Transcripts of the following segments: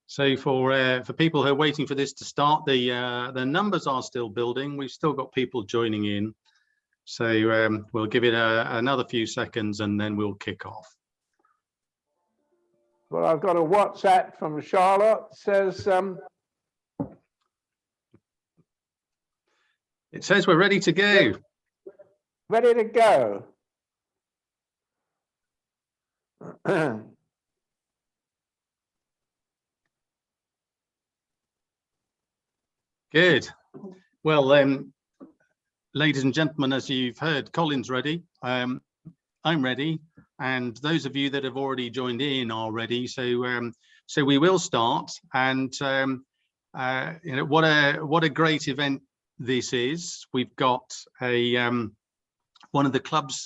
So for people who are waiting for this to start, the numbers are still building. We've still got people joining in. So we'll give it another few seconds and then we'll kick off. Well, I've got a WhatsApp from Charlotte. Says it says we're ready to go. Ready to go. Good. Well, ladies and gentlemen, as you've heard, Colin's ready. I'm ready, and those of you that have already joined in are ready. So, so we will start. And you know, what a great event this is. We've got a one of the club's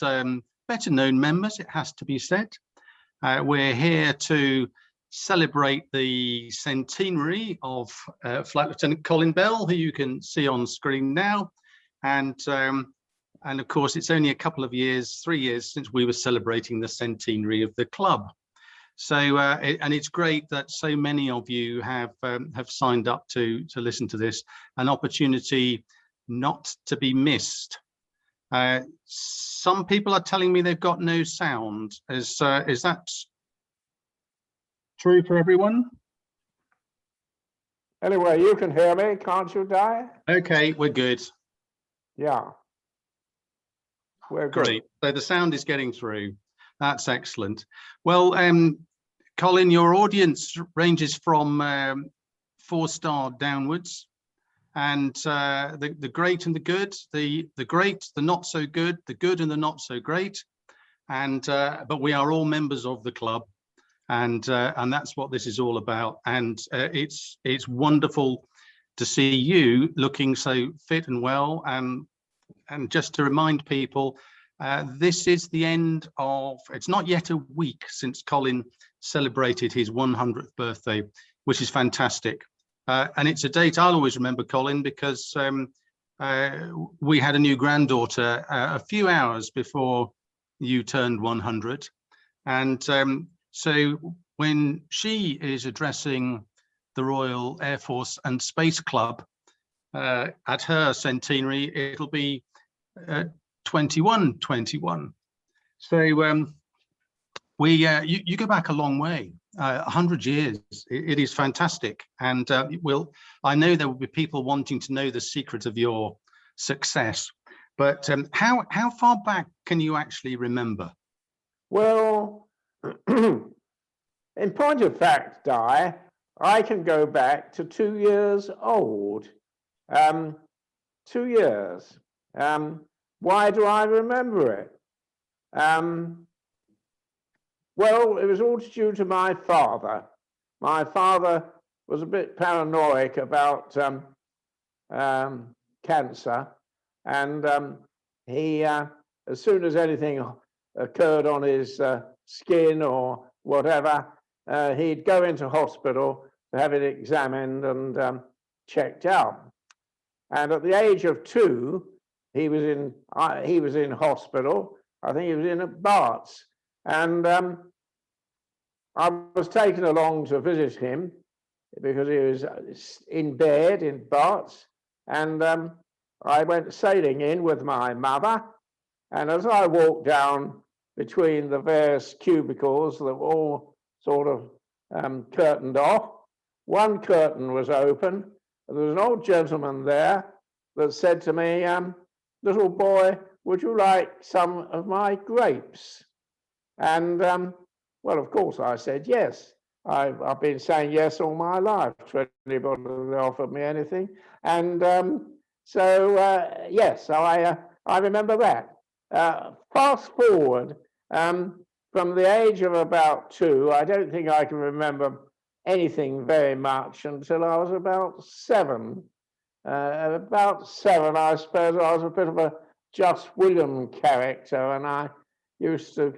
better known members, it has to be said. We're here to celebrate the centenary of Flight Lieutenant Colin Bell, who you can see on screen now. And of course, it's only a couple of years, 3 years since we were celebrating the centenary of the club. So, and it's great that so many of you have signed up to listen to this, an opportunity not to be missed. Some people are telling me they've got no sound. Is that true for everyone? Anyway, you can hear me, can't you, Di? Okay, we're good. Yeah. We're good. Great. So the sound is getting through. That's excellent. Well, Colin, your audience ranges from 4-star downwards, and the great and the good, the great, the not so good, the good and the not so great, and but we are all members of the club, and that's what this is all about. And it's wonderful to see you looking so fit and well. And just to remind people, this is the end of, it's not yet a week since Colin celebrated his 100th birthday, which is fantastic. And it's a date I'll always remember, Colin, because we had a new granddaughter a few hours before you turned 100. And so when she is addressing the Royal Air Force and Space Club at her centenary, it'll be 2121. So you go back a long way, 100 years. It is fantastic, and I know there will be people wanting to know the secret of your success, but how far back can you actually remember? Well, in point of fact, Di, I can go back to 2 years old. 2 years. Why do I remember it? Well, it was all due to my father. My father was a bit paranoid about cancer, and he, as soon as anything occurred on his skin or whatever, he'd go into hospital to have it examined and checked out. And at the age of 2, he was in hospital. I think he was in at Bart's, and I was taken along to visit him because he was in bed in Bart's, and I went sailing in with my mother. And as I walked down between the various cubicles that were all sort of curtained off, one curtain was open. There was an old gentleman there that said to me, "Little boy, would you like some of my grapes?" And well, of course, I said yes. I've been saying yes all my life to anybody that offered me anything. And so yes, so I remember that. Fast forward from the age of about 2, I don't think I can remember anything very much until I was about 7. About 7, I suppose I was a bit of a Just William character, and I used to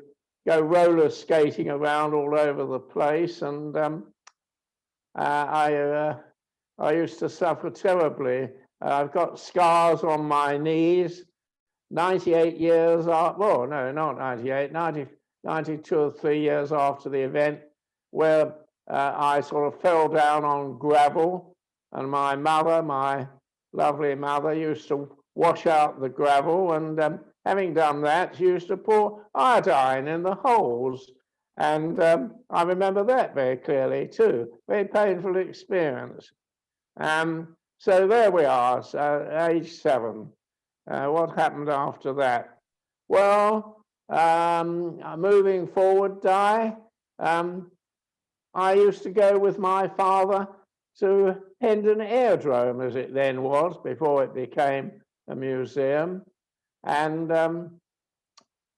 go roller skating around all over the place, and I used to suffer terribly. I've got scars on my knees. 98 years after, well, no, not 98, 92 or 3 years after the event, where I sort of fell down on gravel, and my mother, my lovely mother, used to wash out the gravel, and having done that, she used to pour iodine in the holes. And I remember that very clearly too. Very painful experience. So there we are, so age 7. What happened after that? Well, moving forward, Di, I used to go with my father to Hendon Aerodrome, as it then was, before it became a museum. And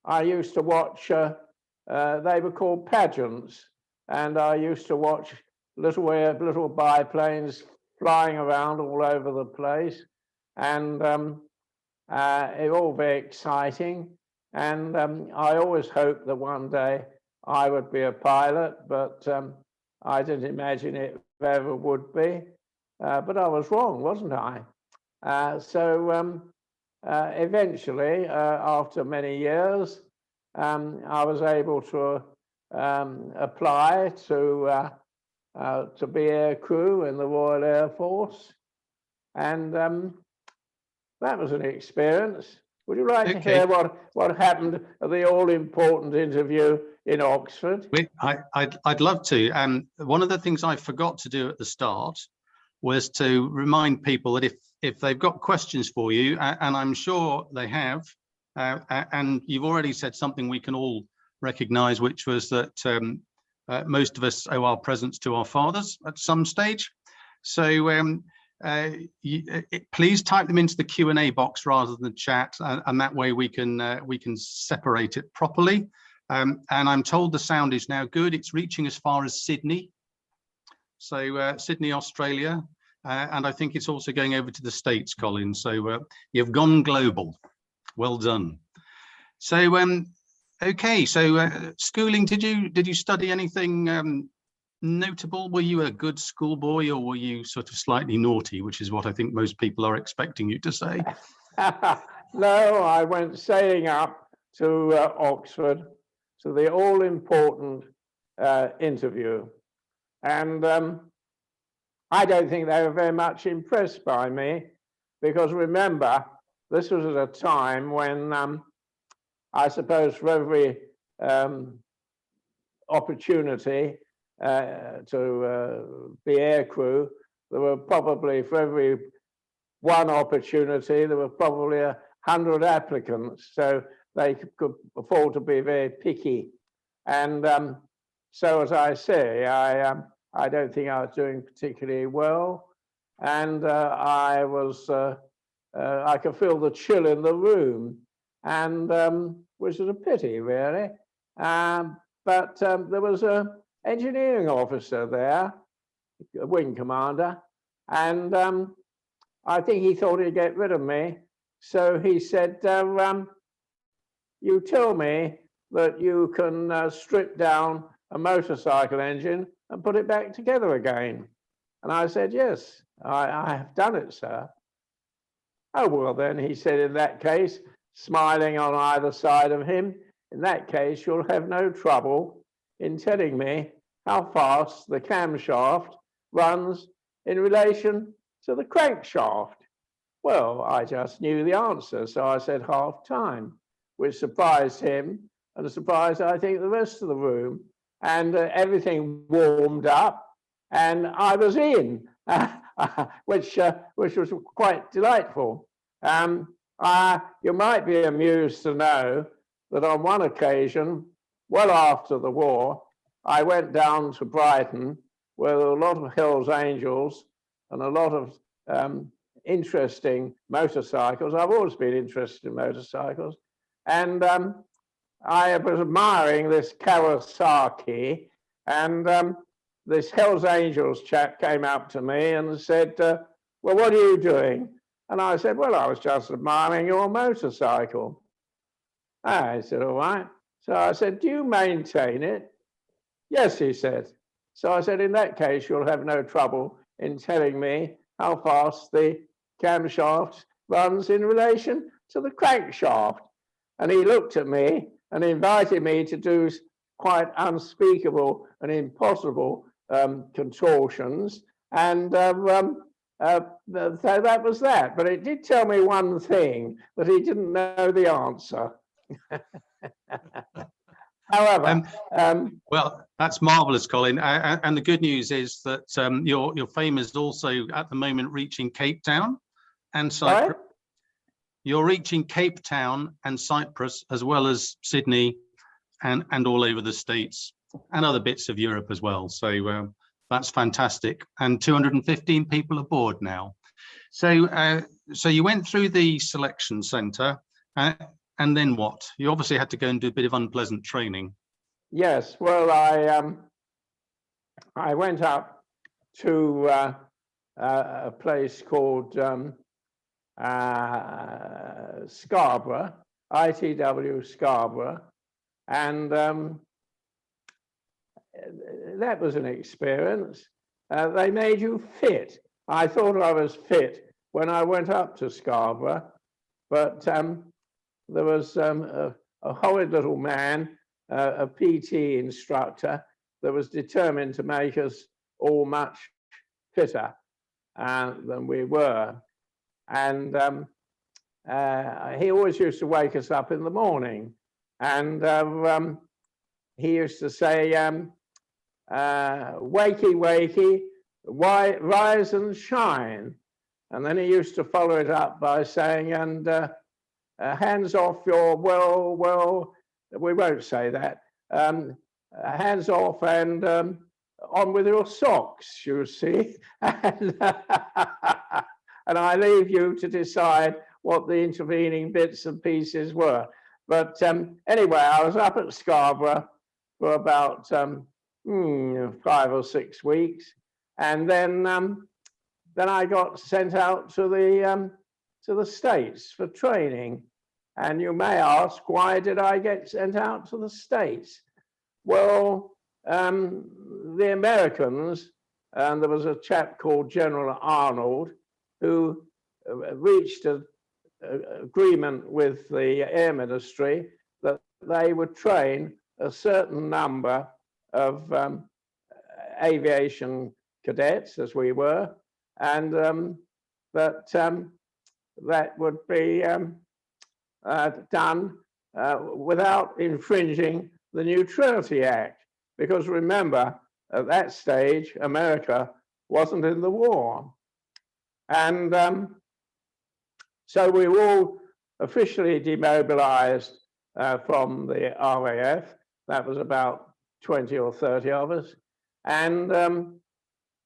I used to watch, they were called pageants, and I used to watch little biplanes flying around all over the place, and it was all very exciting. And I always hoped that one day I would be a pilot, but I didn't imagine it ever would be. But I was wrong, wasn't I? Eventually, after many years, I was able to apply to be aircrew in the Royal Air Force, and that was an experience. Would you like to hear what happened at the all-important interview in Oxford? I'd love to. One of the things I forgot to do at the start was to remind people that if they've got questions for you, and I'm sure they have, and you've already said something we can all recognise, which was that most of us owe our presents to our fathers at some stage. So please type them into the Q&A box rather than the chat, and that way we can separate it properly. And I'm told the sound is now good. It's reaching as far as Sydney. So Sydney, Australia, and I think it's also going over to the States, Colin. So you've gone global. Well done. So okay, so schooling, did you study anything notable? Were you a good schoolboy, or were you sort of slightly naughty, which is what I think most people are expecting you to say? No, I went sailing up to Oxford to the all-important interview, and I don't think they were very much impressed by me, because remember, this was at a time when I suppose for every opportunity to be aircrew, there were probably, for every one opportunity, there were probably 100 applicants. So they could afford to be very picky. And so, as I say, I don't think I was doing particularly well. And I could feel the chill in the room, and which is a pity, really. But there was an engineering officer there, a wing commander, and I think he thought he'd get rid of me. So he said, you tell me that you can strip down a motorcycle engine and put it back together again. And I said, yes, I have done it, sir. Oh, well, then, he said, in that case, smiling on either side of him, in that case, you'll have no trouble in telling me how fast the camshaft runs in relation to the crankshaft. Well, I just knew the answer, so I said half time, which surprised him and surprised, I think, the rest of the room. And everything warmed up, and I was in, which was quite delightful. You might be amused to know that on one occasion, well after the war, I went down to Brighton with a lot of Hells Angels and a lot of interesting motorcycles. I've always been interested in motorcycles. And I was admiring this Kawasaki, and this Hells Angels chap came up to me and said, well, what are you doing? And I said, well, I was just admiring your motorcycle. I said, all right. So I said, do you maintain it? Yes, he said. So I said, in that case, you'll have no trouble in telling me how fast the camshaft runs in relation to the crankshaft. And he looked at me and invited me to do quite unspeakable and impossible contortions, and so that was that. But it did tell me one thing, that he didn't know the answer. However, well, that's marvelous, Colin. And the good news is that your fame is also at the moment reaching Cape Town and Cyprus. You're reaching Cape Town and Cyprus, as well as Sydney and all over the States and other bits of Europe as well. So that's fantastic. And 215 people aboard now. So so you went through the selection centre, and then what? You obviously had to go and do a bit of unpleasant training. Yes, well, I went up to a place called Scarborough, ITW Scarborough, and that was an experience. They made you fit. I thought I was fit when I went up to Scarborough, but there was a horrid little man, a PT instructor, that was determined to make us all much fitter than we were. And he always used to wake us up in the morning, and he used to say, wakey, wakey, rise and shine. And then he used to follow it up by saying, and hands off your, well, we won't say that, hands off and on with your socks, you see. And, and I leave you to decide what the intervening bits and pieces were. But anyway, I was up at Scarborough for about 5 or 6 weeks, and then I got sent out to the States for training. And you may ask, why did I get sent out to the States? Well, the Americans, and there was a chap called General Arnold, who reached an agreement with the Air Ministry that they would train a certain number of aviation cadets, as we were, and that would be done without infringing the Neutrality Act. Because remember, at that stage, America wasn't in the war. And so we were all officially demobilized from the RAF. That was about 20 or 30 of us. And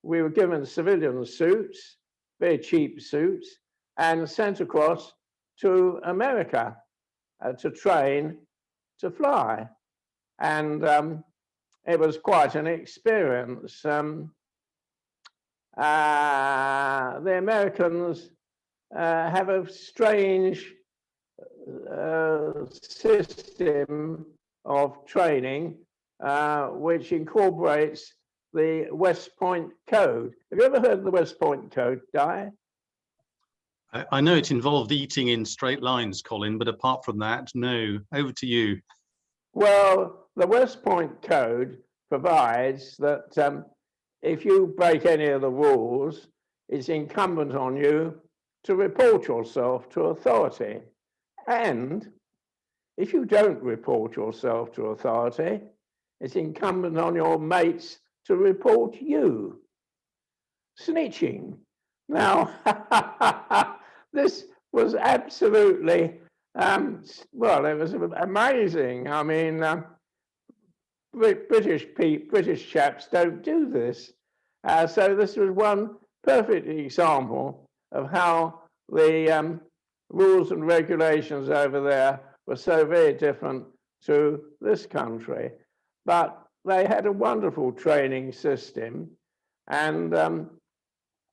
we were given civilian suits, very cheap suits, and sent across to America to train to fly. And it was quite an experience. The Americans have a strange system of training which incorporates the West Point Code. Have you ever heard of the West Point Code, Di? I know it involved eating in straight lines, Colin, but apart from that, no. Over to you. Well, the West Point Code provides that if you break any of the rules, it's incumbent on you to report yourself to authority. And if you don't report yourself to authority, it's incumbent on your mates to report you. Snitching. Now, this was absolutely, well, it was amazing. I mean, British chaps don't do this. So this was one perfect example of how the rules and regulations over there were so very different to this country. But they had a wonderful training system, and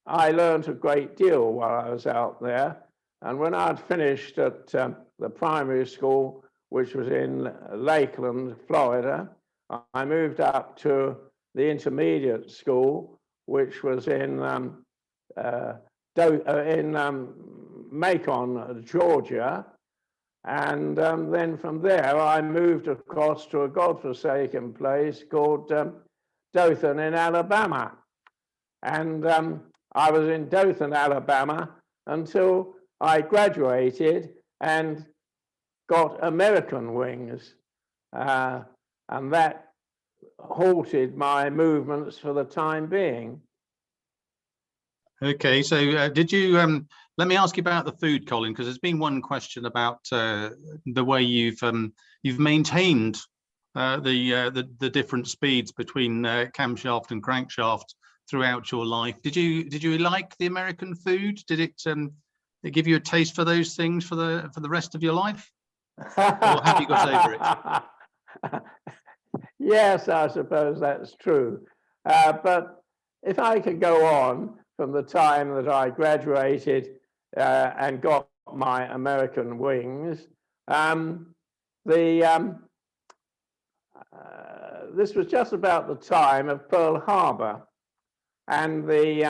I learned a great deal while I was out there. And when I'd finished at the primary school, which was in Lakeland, Florida, I moved up to the intermediate school, which was in Macon, Georgia. And then from there, I moved across to a godforsaken place called Dothan in Alabama. And I was in Dothan, Alabama until I graduated and got American wings. And that halted my movements for the time being. Okay, so did you, let me ask you about the food, Colin, because there's been one question about the way you've maintained the different speeds between camshaft and crankshaft throughout your life. Did you like the American food? Did it give you a taste for those things for the rest of your life? Or have you got over it? Yes, I suppose that's true. But if I could go on from the time that I graduated and got my American wings, this was just about the time of Pearl Harbor, and the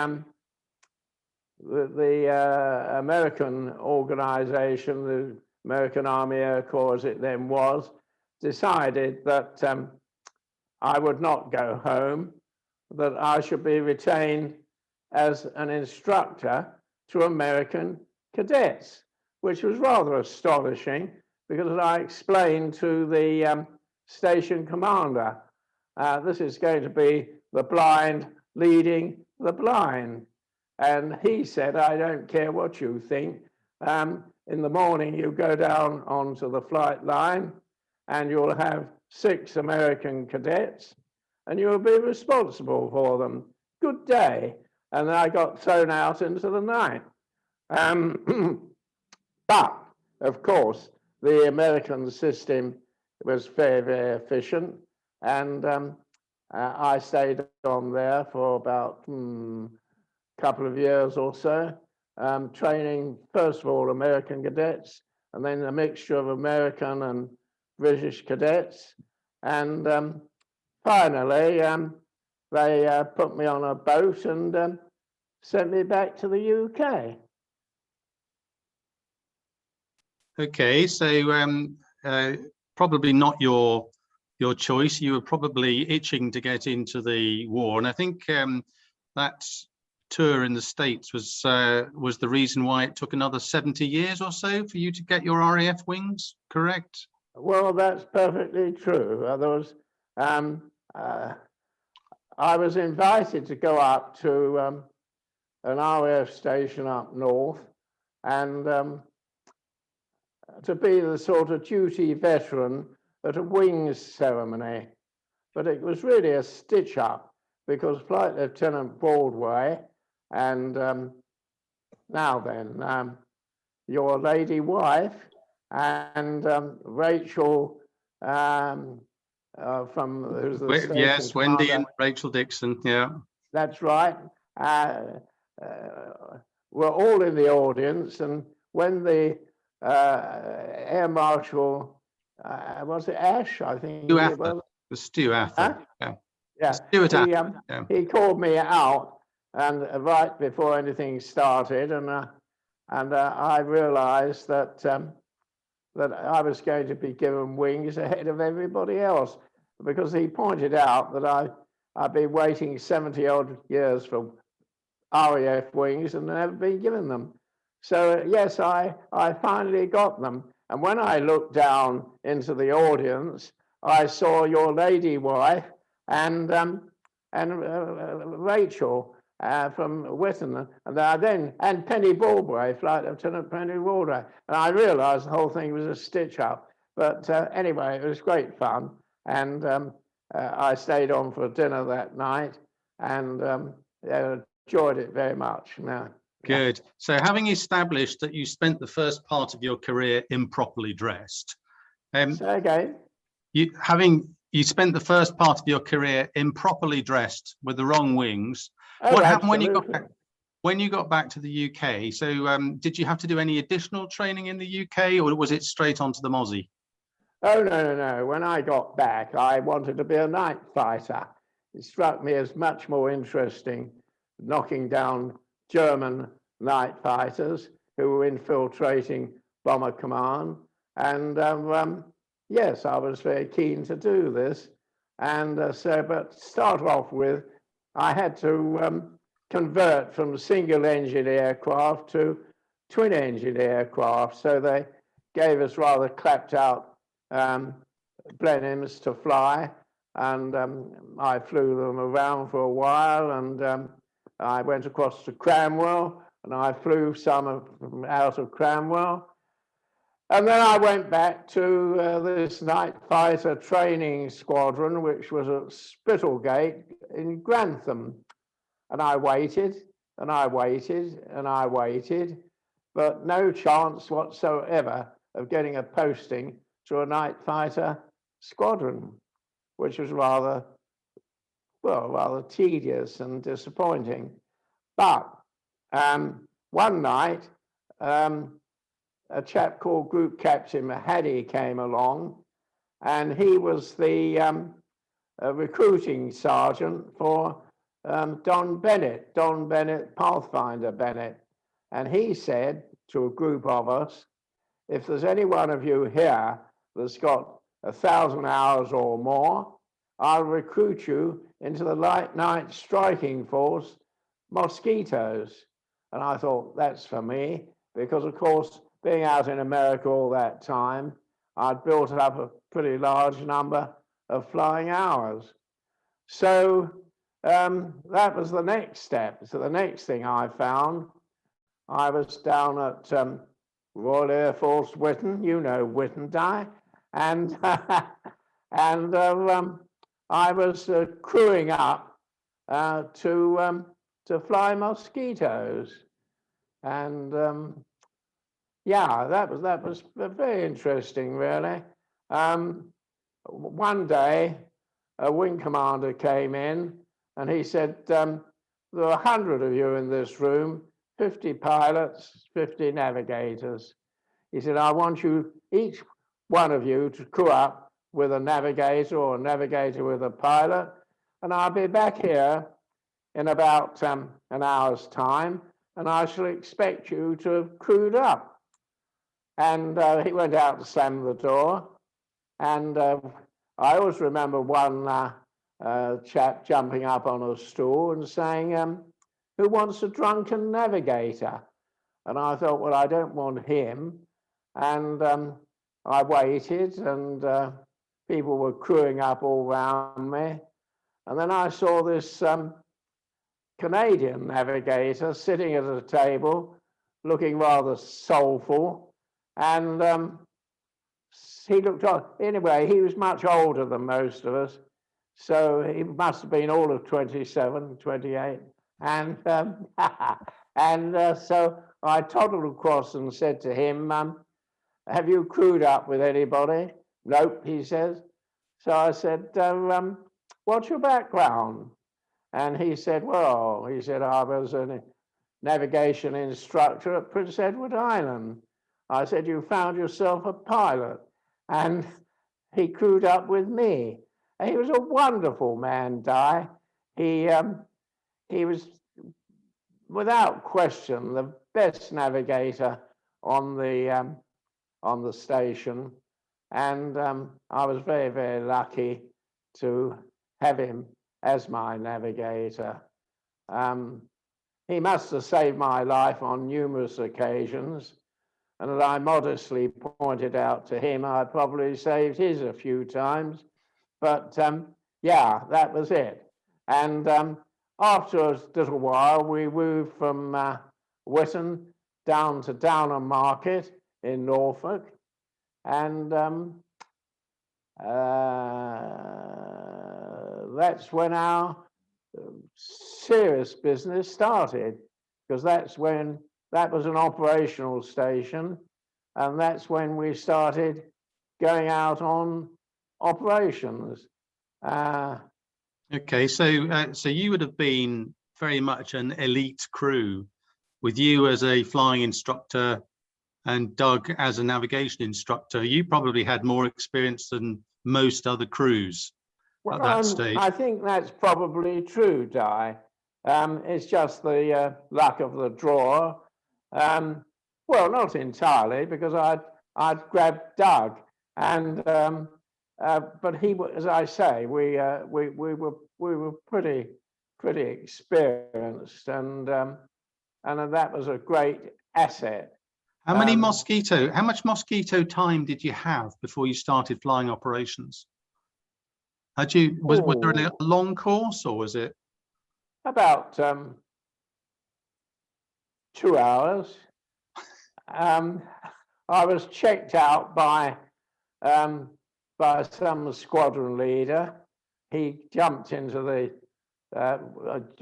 American organization, the American Army Air Corps as it then was, decided that I would not go home, that I should be retained as an instructor to American cadets, which was rather astonishing because I explained to the station commander, this is going to be the blind leading the blind. And he said, I don't care what you think. In the morning, you go down onto the flight line and you'll have 6 American cadets and you'll be responsible for them. Good day. And I got thrown out into the night. But, of course, the American system was very, very efficient. And I stayed on there for about a couple of years or so, training, first of all, American cadets, and then a mixture of American and British cadets. And finally, they put me on a boat and sent me back to the UK. Okay, so probably not your choice. You were probably itching to get into the war, and I think that tour in the States was the reason why it took another 70 years or so for you to get your RAF wings, correct? Well, that's perfectly true. I was invited to go up to an RAF station up north and to be the sort of duty veteran at a wings ceremony. But it was really a stitch up because Flight Lieutenant Broadway and now then, your lady wife and Rachel from who's the station yes, Wendy commander. and Rachel Dixon, yeah. That's right. We're all in the audience, and when the Air Marshal, was it Ash? I think Stu it Ather, was. the Stu Ather, yeah. Yeah, Stuart Ather, yeah. he called me out, and right before anything started, and I realised that that I was going to be given wings ahead of everybody else, because he pointed out that I've been waiting 70 odd years for RAF wings and never been given them. So yes, I finally got them. And when I looked down into the audience, I saw your lady wife and Rachel from Whittingham, and Penny Broadway, Flight Lieutenant Penny Broadway. And I realised the whole thing was a stitch up. But anyway, it was great fun. And I stayed on for dinner that night and enjoyed it very much. Now, good. So having established that you spent the first part of your career improperly dressed, okay. You spent the first part of your career improperly dressed with the wrong wings. Oh, what happened absolutely. when you got back to the UK? So did you have to do any additional training in the UK, or was it straight onto the Mozzie? Oh, no. When I got back, I wanted to be a night fighter. It struck me as much more interesting knocking down German night fighters who were infiltrating Bomber Command. And yes, I was very keen to do this. And but to start off with, I had to convert from single-engine aircraft to twin-engine aircraft. So they gave us rather clapped-out Blenheims to fly, and I flew them around for a while, and I went across to Cranwell, and I flew some out of Cranwell. And then I went back to this night fighter training squadron, which was at Spittlegate in Grantham. And I waited, and I waited, and I waited, but no chance whatsoever of getting a posting to a night fighter squadron, which was rather tedious and disappointing. But one night, a chap called Group Captain Mahadi came along, and he was the recruiting sergeant for Don Bennett, Pathfinder Bennett. And he said to a group of us, if there's any one of you here that's got 1,000 hours or more, I'll recruit you into the light night striking force, Mosquitoes. And I thought, that's for me, because of course, being out in America all that time, I'd built up a pretty large number of flying hours. So that was the next step. So the next thing I found, I was down at Royal Air Force Whittingham, you know Whittingham, Di, and and I was crewing up to fly Mosquitoes, and yeah, that was very interesting, really. One day, a wing commander came in, and he said, there are 100 of you in this room, 50 pilots, 50 navigators. He said, I want you, each one of you, to crew up with a navigator or a navigator with a pilot, and I'll be back here in about an hour's time, and I shall expect you to have crewed up. And he went out to slam the door, and I always remember one chap jumping up on a stool and saying, who wants a drunken navigator? And I thought, well, I don't want him. And I waited, and people were crewing up all around me. And then I saw this Canadian navigator sitting at a table, looking rather soulful. And he looked on, anyway, he was much older than most of us. So he must have been all of 27, 28. And, so I toddled across and said to him, have you crewed up with anybody? Nope, he says. So I said, what's your background? And he said, well, I was a navigation instructor at Prince Edward Island. I said, you found yourself a pilot. And he crewed up with me. And he was a wonderful man, Di. He was, without question, the best navigator on the station. And I was very, very lucky to have him as my navigator. He must have saved my life on numerous occasions. And as I modestly pointed out to him, I probably saved his a few times. But yeah, that was it. And after a little while, we moved from Whittingham down to Downham Market in Norfolk. And that's when our serious business started, because that was an operational station, and that's when we started going out on operations. Okay, so you would have been very much an elite crew, with you as a flying instructor and Doug as a navigation instructor. You probably had more experience than most other crews at that stage. I think that's probably true, Di. It's just the luck of the draw. Well, not entirely, because I'd grabbed Doug, and but as I say, we were pretty experienced, and that was a great asset. How much mosquito time did you have before you started flying operations? Was there a long course, or was it? About 2 hours. I was checked out by some squadron leader. He jumped into the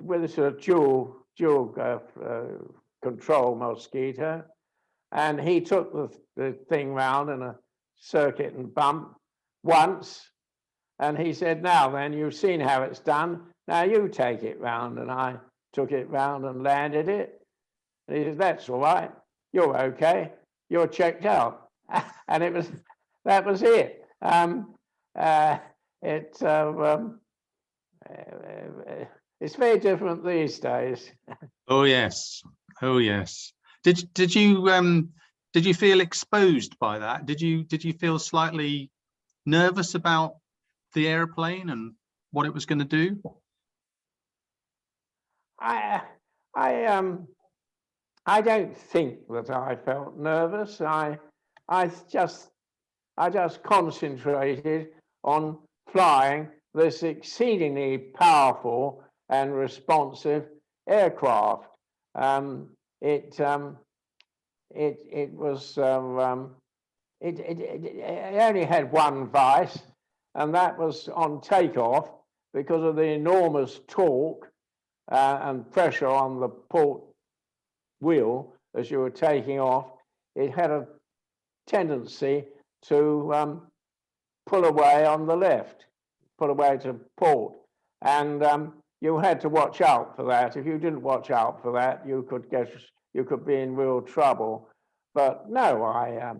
with a sort of dual control mosquito, and he took the thing round in a circuit and bump once, and he said, "Now then, you've seen how it's done. Now you take it round." And I took it round and landed it. And he said, "That's all right. You're okay. You're checked out." And that was it. It's very different these days. Oh yes, oh yes. Did you feel exposed by that? Did you feel slightly nervous about the airplane and what it was going to do? I don't think that I felt nervous. I just concentrated on flying this exceedingly powerful and responsive aircraft. It only had one vice, and that was on takeoff because of the enormous torque and pressure on the port wheel as you were taking off. It had a tendency to pull away on the left, pull away to port, and you had to watch out for that. If you didn't watch out for that, you could be in real trouble. But no, I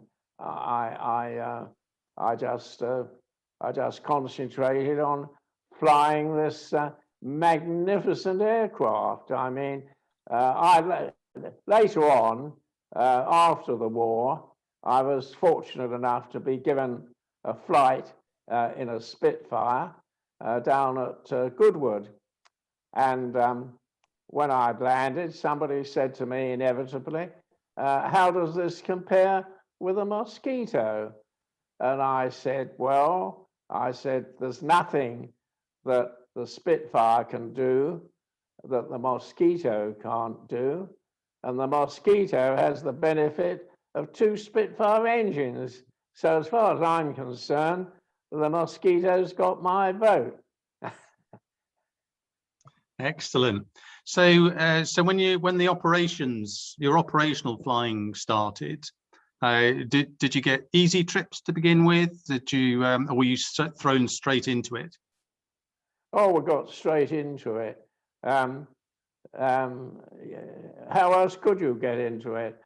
just concentrated on flying this magnificent aircraft. I mean, later on, after the war, I was fortunate enough to be given a flight in a Spitfire down at Goodwood. And when I'd landed, somebody said to me inevitably, "How does this compare with a Mosquito?" And I said, "Well," I said, "there's nothing that the Spitfire can do that the Mosquito can't do. And the Mosquito has the benefit of 2 Spitfire engines. So as far as I'm concerned, the Mosquito's got my vote." Excellent. So when your operational flying started, did you get easy trips to begin with? Or were you thrown straight into it? Oh, we got straight into it. How else could you get into it?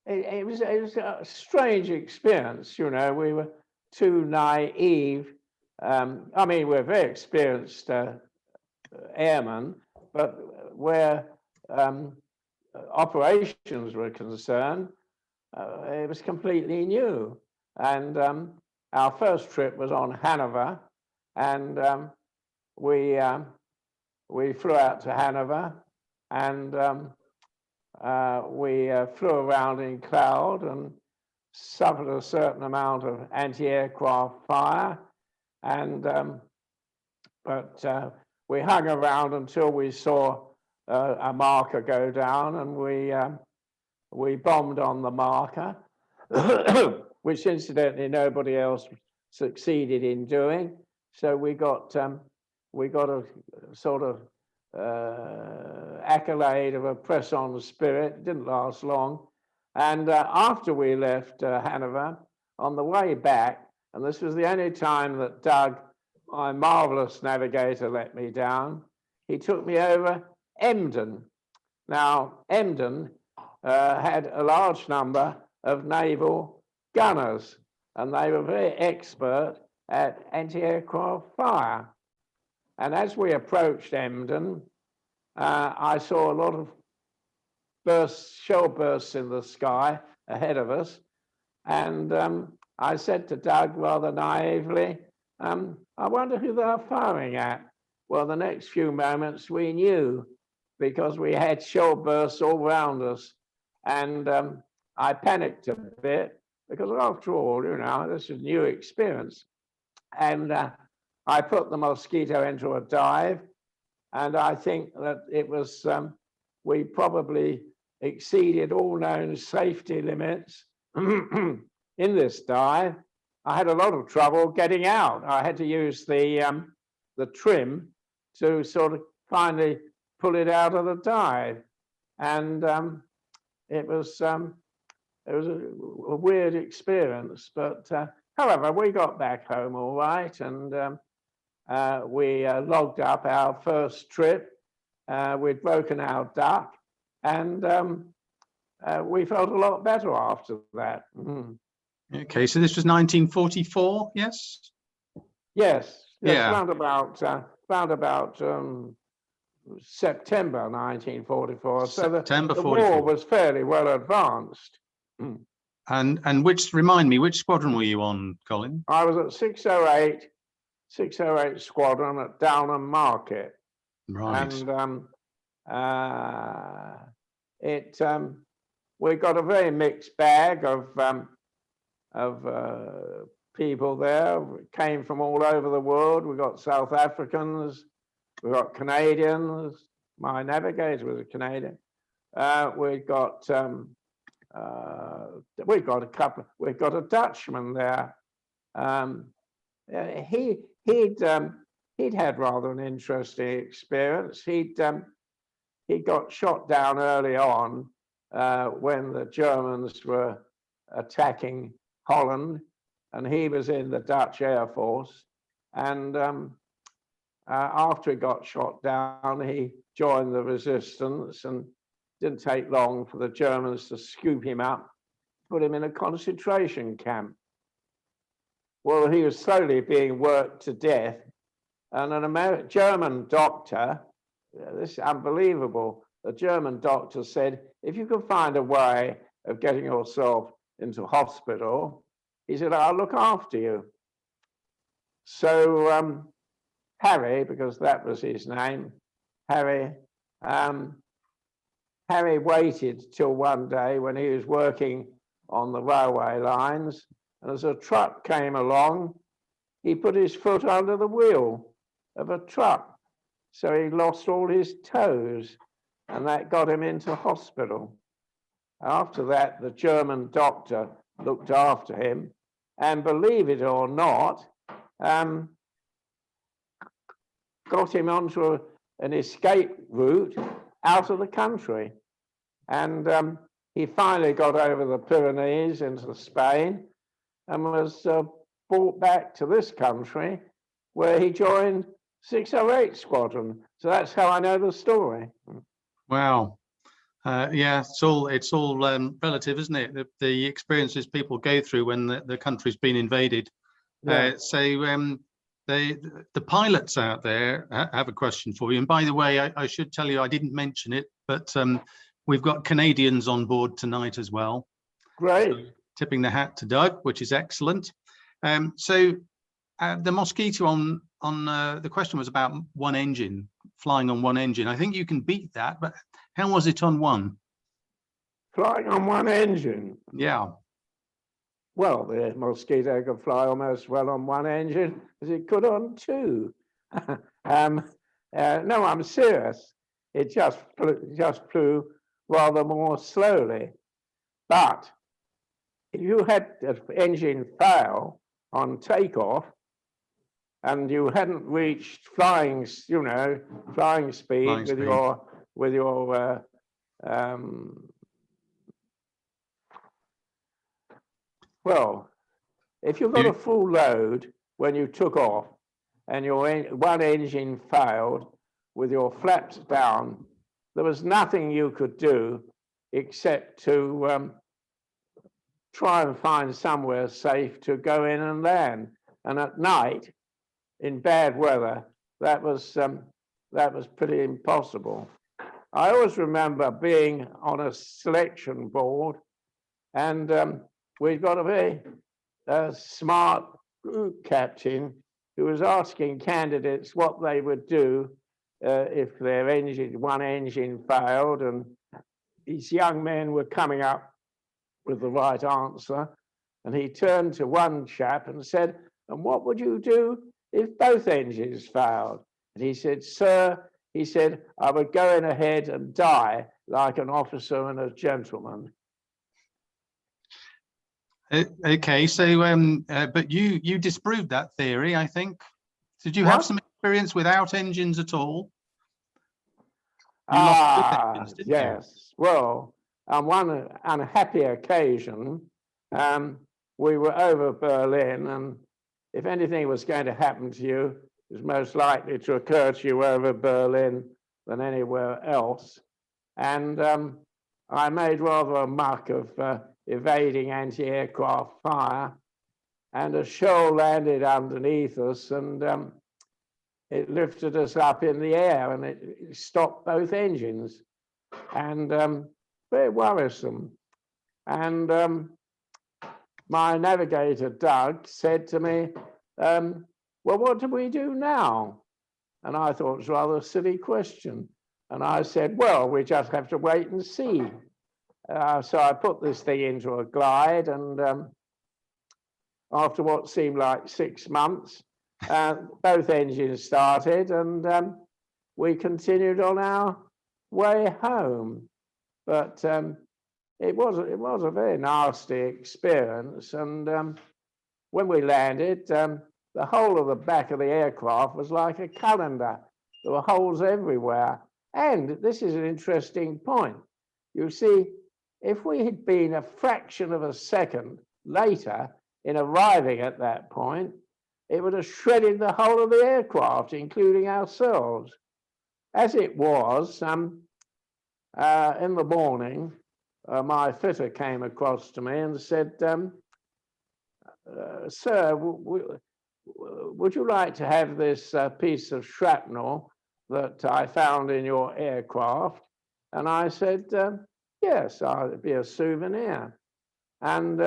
It was a strange experience, you know. We were too naive. I mean, we're very experienced airmen, but where operations were concerned, it was completely new. And our first trip was on Hanover, and we flew out to Hanover, and we flew around in cloud and suffered a certain amount of anti-aircraft fire, and but we hung around until we saw a marker go down, and we bombed on the marker, which incidentally nobody else succeeded in doing. So we got a sort of accolade of a press on spirit. It didn't last long. And after we left Hanover, on the way back, and this was the only time that Doug, my marvelous navigator, let me down, he took me over Emden. Now, Emden had a large number of naval gunners, and they were very expert at anti-aircraft fire. And as we approached Emden, I saw a lot of shell bursts in the sky ahead of us. And I said to Doug rather naively, I wonder who they're firing at. Well, the next few moments we knew, because we had shell bursts all around us. And I panicked a bit because after all, you know, this is a new experience. And I put the Mosquito into a dive. And I think that it was, we probably exceeded all known safety limits in this dive. I had a lot of trouble getting out. I had to use the trim to sort of finally pull it out of the dive. And it was a weird experience, but however, we got back home all right, and we logged up our first trip. We'd broken our duck, and we felt a lot better after that. Okay, so this was 1944, yes? Yes, Yeah. round about September 1944. September so the 44. war was fairly well advanced. And remind me, which squadron were you on, Colin? I was at 608 Squadron at Downham Market. Right. And we got a very mixed bag of people there. We came from all over the world. We got South Africans, we got Canadians. My navigator was a Canadian. We got a Dutchman there. He'd had rather an interesting experience. He got shot down early on when the Germans were attacking Holland, and he was in the Dutch Air Force. And after he got shot down, he joined the resistance, and didn't take long for the Germans to scoop him up, put him in a concentration camp. Well, he was slowly being worked to death, and an German doctor, this is unbelievable, the German doctor said, if you can find a way of getting yourself into hospital, he said, I'll look after you. So Harry, because that was his name, Harry waited till one day when he was working on the railway lines, and as a truck came along, he put his foot under the wheel of a truck. So he lost all his toes, and that got him into hospital. After that, the German doctor looked after him, and believe it or not, got him onto an escape route out of the country. And he finally got over the Pyrenees into Spain and was brought back to this country, where he joined 608 Squadron. So that's how I know the story. Wow. Yeah, it's all relative, isn't it? The experiences people go through when the country's been invaded. Yeah. The pilots out there have a question for you. And by the way, I should tell you, I didn't mention it, but we've got Canadians on board tonight as well. Great. So, tipping the hat to Doug, which is excellent. The Mosquito on the question was about one engine, flying on one engine. I think you can beat that, but how was it on one? Flying on one engine? Yeah. Well, the Mosquito could fly almost well on one engine as it could on two. No, I'm serious. It just flew rather more slowly. But if you had an engine fail on takeoff and you hadn't reached flying speed with your well, if you got a full load when you took off and your one engine failed with your flaps down, there was nothing you could do except to try and find somewhere safe to go in and land. And at night, in bad weather, that was pretty impossible. I always remember being on a selection board and we've got a very smart group captain who was asking candidates what they would do if their one engine failed, and these young men were coming up with the right answer. And he turned to one chap and said, "And what would you do if both engines failed?" And he said, "Sir," he said, "I would go in ahead and die like an officer and a gentleman." Okay, so but you disproved that theory, I think. Did you have What? some experience without engines at all? You lost both engines, didn't you? Yes. Well, on one unhappy occasion, we were over Berlin, and if anything was going to happen to you, it was most likely to occur to you over Berlin than anywhere else. And I made rather a muck of evading anti-aircraft fire, and a shell landed underneath us, and it lifted us up in the air, and it stopped both engines, and very worrisome. And my navigator, Doug, said to me, "Well, what do we do now?" And I thought it was rather a silly question. And I said, "Well, we just have to wait and see." So I put this thing into a glide, and after what seemed like 6 months, both engines started, and we continued on our way home. But it was a very nasty experience. And when we landed, the whole of the back of the aircraft was like a calendar. There were holes everywhere. And this is an interesting point. You see, if we had been a fraction of a second later in arriving at that point, it would have shredded the whole of the aircraft, including ourselves. As it was, in the morning, my fitter came across to me and said, "Sir, would you like to have this piece of shrapnel that I found in your aircraft?" And I said, "Yes, it'd be a souvenir." And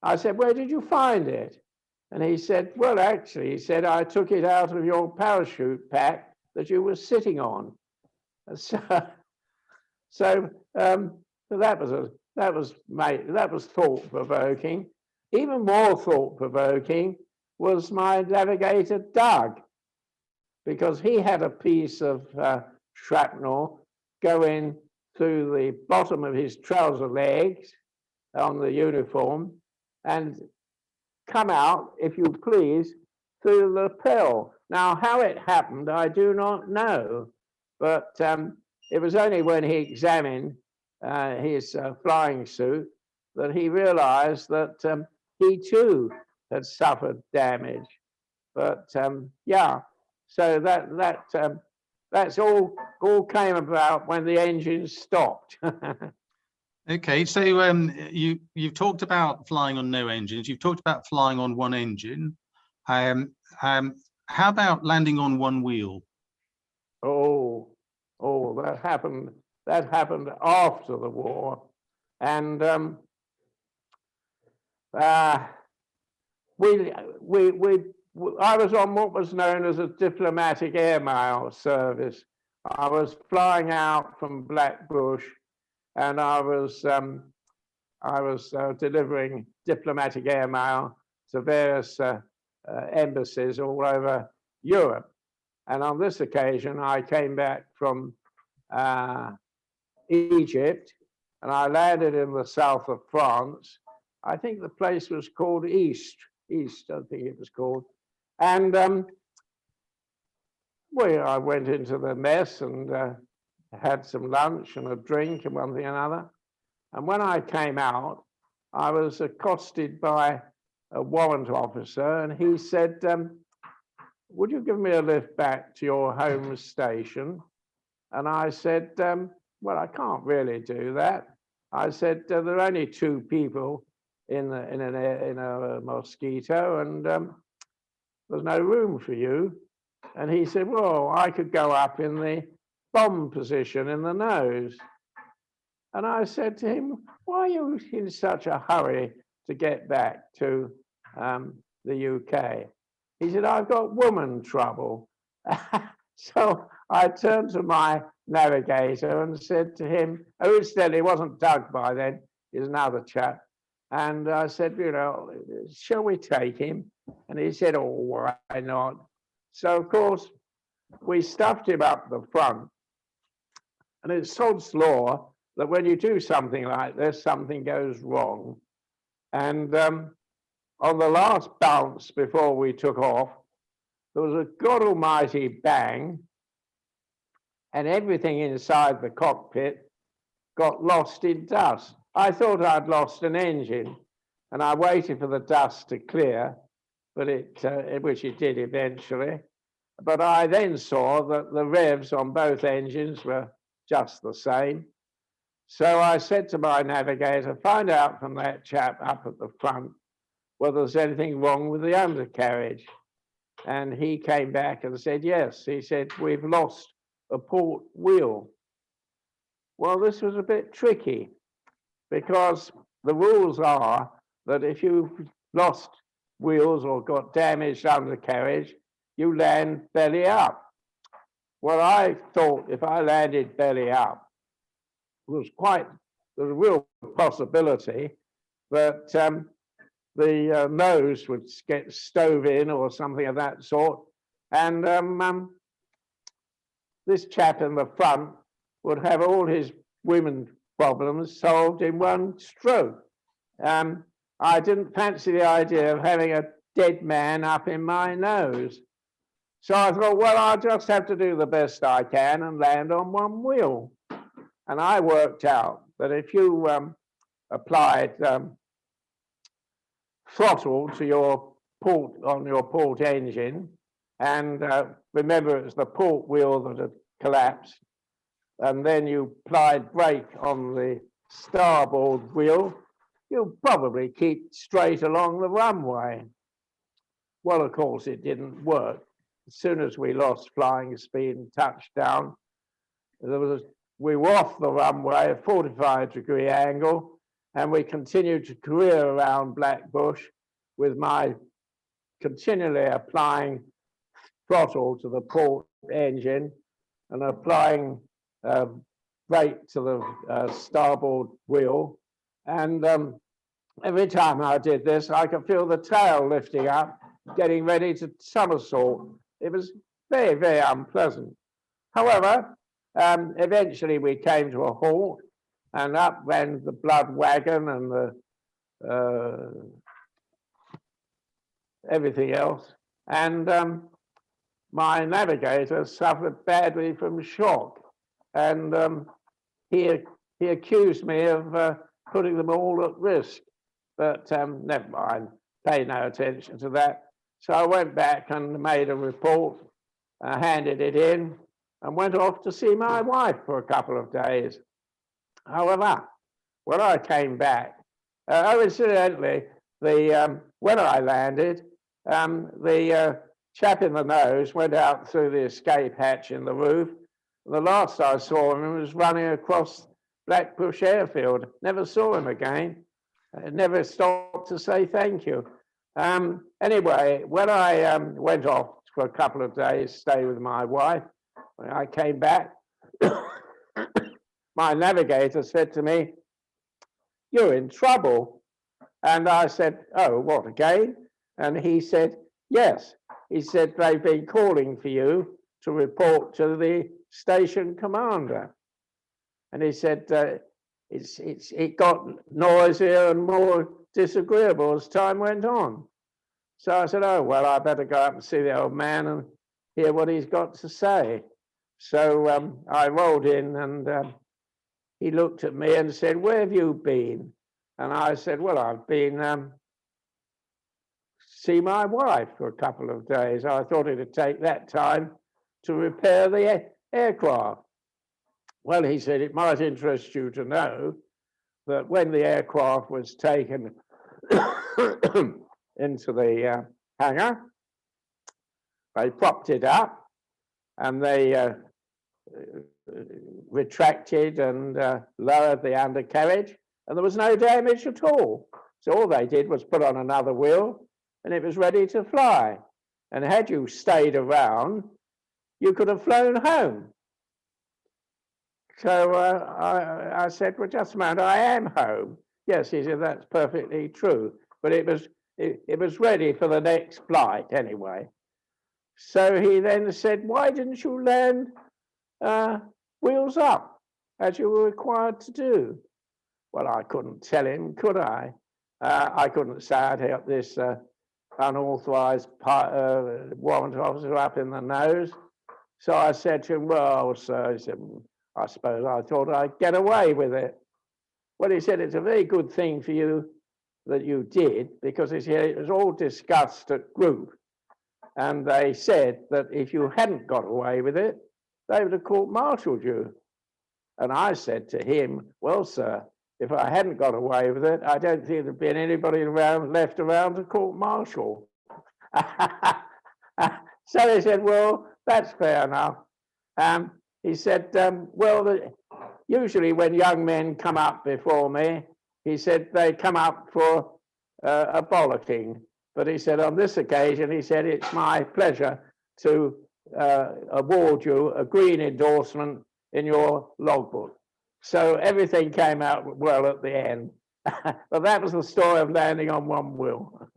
I said, "Where did you find it?" And he said, "Well, actually," he said, "I took it out of your parachute pack that you were sitting on." So that was thought-provoking. Even more thought-provoking was my navigator, Doug, because he had a piece of shrapnel going through the bottom of his trouser legs on the uniform and come out, if you please, through the lapel. Now, how it happened, I do not know, but it was only when he examined his flying suit that he realized that he too had suffered damage. But yeah, so that's all came about when the engine stopped. Okay, so you've talked about flying on no engines. You've talked about flying on one engine. How about landing on one wheel? Oh, that happened after the war, and I was on what was known as a diplomatic airmail service. I was flying out from Blackbush, and I was delivering diplomatic airmail to various embassies all over Europe. And on this occasion, I came back from Egypt, and I landed in the south of France. I think the place was called East, I think it was called. And I went into the mess and had some lunch and a drink and one thing and another. And when I came out, I was accosted by a warrant officer, and he said, "Would you give me a lift back to your home station?" And I said, "Well, I can't really do that." I said, "There are only 2 people in a Mosquito, and there's no room for you." And he said, "Well, I could go up in the bomb position in the nose." And I said to him, "Why are you in such a hurry to get back to the UK. He said, I've got woman trouble. So I turned to my navigator and said to him, oh, incidentally, it wasn't Doug by then, he's another chap. And I said, you know, shall we take him? And he said, oh, why not? So, of course, we stuffed him up the front. And it's sod's law that when you do something like this, something goes wrong. And on the last bounce before we took off, there was a God almighty bang, and everything inside the cockpit got lost in dust. I thought I'd lost an engine, and I waited for the dust to clear, but which it did eventually. But I then saw that the revs on both engines were just the same. So I said to my navigator, find out from that chap up at the front whether there's anything wrong with the undercarriage. And he came back and said, yes. He said, we've lost a port wheel. Well, this was a bit tricky because the rules are that if you've lost wheels or got damaged undercarriage, you land belly up. Well, I thought if I landed belly up, there's a real possibility that the nose would get stove in or something of that sort. And this chap in the front would have all his women problems solved in one stroke. I didn't fancy the idea of having a dead man up in my nose. So I thought, well, I'll just have to do the best I can and land on one wheel. And I worked out that if you applied throttle to your port on your port engine, and remember it was the port wheel that had collapsed, and then you applied brake on the starboard wheel, you'll probably keep straight along the runway. Well, of course, it didn't work. As soon as we lost flying speed and touched down, we were off the runway at a 45-degree angle, and we continued to career around Blackbush with my continually applying throttle to the port engine and applying brake to the starboard wheel. And every time I did this, I could feel the tail lifting up, getting ready to somersault. It was very, very unpleasant. However, eventually we came to a halt, and up ran the blood wagon and the everything else. And my navigator suffered badly from shock, and he accused me of putting them all at risk. But never mind, pay no attention to that. So I went back and made a report, handed it in, and went off to see my wife for a couple of days. However, when I came back, incidentally, when I landed, the chap in the nose went out through the escape hatch in the roof. The last I saw him was running across Blackbush Airfield. Never saw him again. Never stopped to say thank you. Anyway, when I went off for a couple of days, stay with my wife, when I came back, my navigator said to me, "You're in trouble." And I said, "Oh, what, again?" And he said, "Yes." He said, "They've been calling for you to report to the station commander." And he said, it got noisier and more disagreeable as time went on. So I said, "Oh, well, I better go up and see the old man and hear what he's got to say." So I rolled in, and he looked at me and said, "Where have you been?" And I said, "Well, I've been see my wife for a couple of days. I thought it'd take that time to repair the aircraft." Well, he said, "It might interest you to know that when the aircraft was taken into the hangar, they propped it up and they retracted and lowered the undercarriage, and there was no damage at all. So all they did was put on another wheel and it was ready to fly. And had you stayed around, you could have flown home. So I said, well, just a moment, I am home. Yes, he said, that's perfectly true. But it was ready for the next flight anyway. So he then said, why didn't you land wheels up, as you were required to do? Well, I couldn't tell him, could I? I couldn't say I'd help this unauthorised warrant officer up in the nose. So I said to him, well, sir, he said, I suppose I thought I'd get away with it. Well, he said, it's a very good thing for you that you did, because he said it was all discussed at group. And they said that if you hadn't got away with it, they would have court-martialed you. And I said to him, well, sir, if I hadn't got away with it, I don't think there'd been anybody left around to court-martial. So he said, well, that's fair enough. He said, well, usually when young men come up before me, he said they come up for a bollocking. But he said on this occasion, he said, it's my pleasure to award you a green endorsement in your logbook. So everything came out well at the end. But that was the story of landing on one wheel.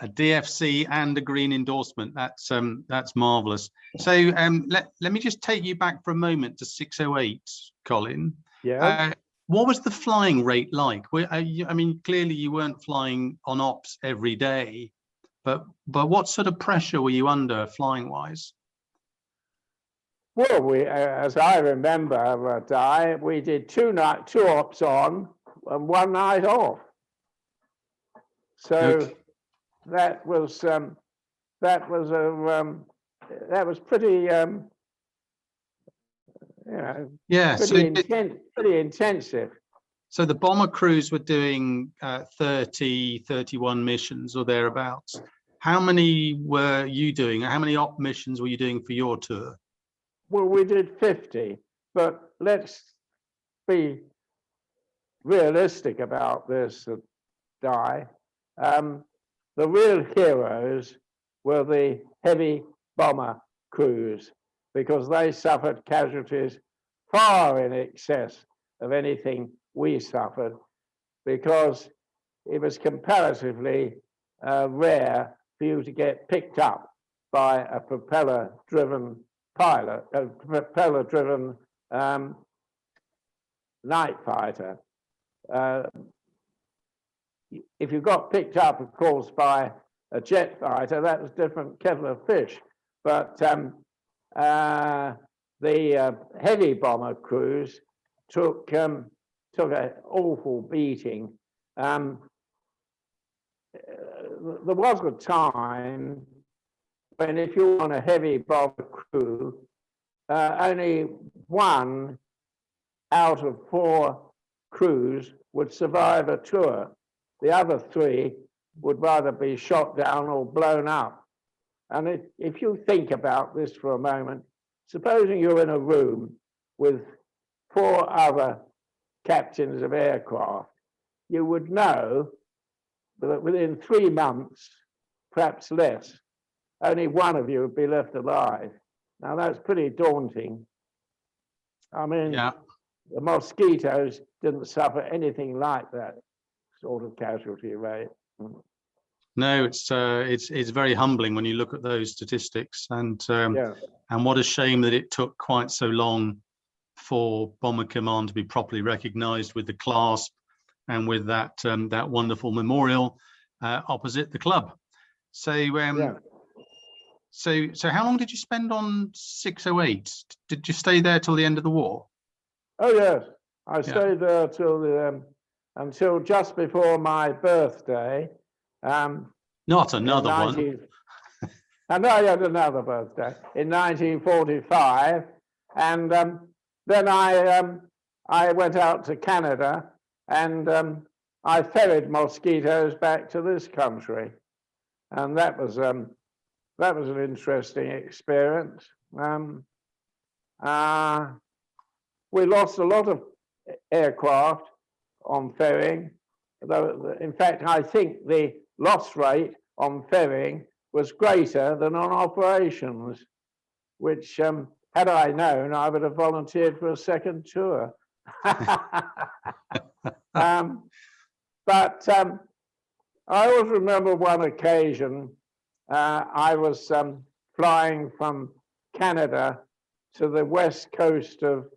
A DFC and a green endorsement. That's marvellous. So let me just take you back for a moment to 608, Colin. Yeah. What was the flying rate like? I mean, clearly you weren't flying on ops every day, but what sort of pressure were you under flying wise? Well, as I remember, we did two ops on and one night off. So Okay. that was pretty, Yeah, pretty intensive. So the bomber crews were doing 30, 31 missions or thereabouts. How many were you doing? How many op missions were you doing for your tour? Well, we did 50, but let's be realistic about this, Di. The real heroes were the heavy bomber crews, because they suffered casualties far in excess of anything we suffered, because it was comparatively rare for you to get picked up by a propeller-driven pilot, a propeller-driven night fighter. If you got picked up, of course, by a jet fighter, that was a different kettle of fish. But the heavy bomber crews took an awful beating. There was a time when, if you were on a heavy bomber crew, only 1 out of 4 crews would survive a tour. The other 3 would rather be shot down or blown up. And if you think about this for a moment, supposing you're in a room with 4 other captains of aircraft, you would know that within 3 months, perhaps less, only one of you would be left alive. Now that's pretty daunting. I mean, yeah. The mosquitoes didn't suffer anything like that sort of casualty rate. No, it's very humbling when you look at those statistics, and what a shame that it took quite so long for Bomber Command to be properly recognised with the clasp and with that that wonderful memorial opposite the club. So so how long did you spend on 608? Did you stay there till the end of the war? Oh yes, I stayed there till until just before my birthday. Not another one. I know I had another birthday in 1945, and then I went out to Canada, and I ferried mosquitoes back to this country, and that was an interesting experience. We lost a lot of aircraft on ferrying. Though, in fact, I think the loss rate on ferrying was greater than on operations, which, had I known, I would have volunteered for a second tour. But I always remember one occasion, I was flying from Canada to the west coast of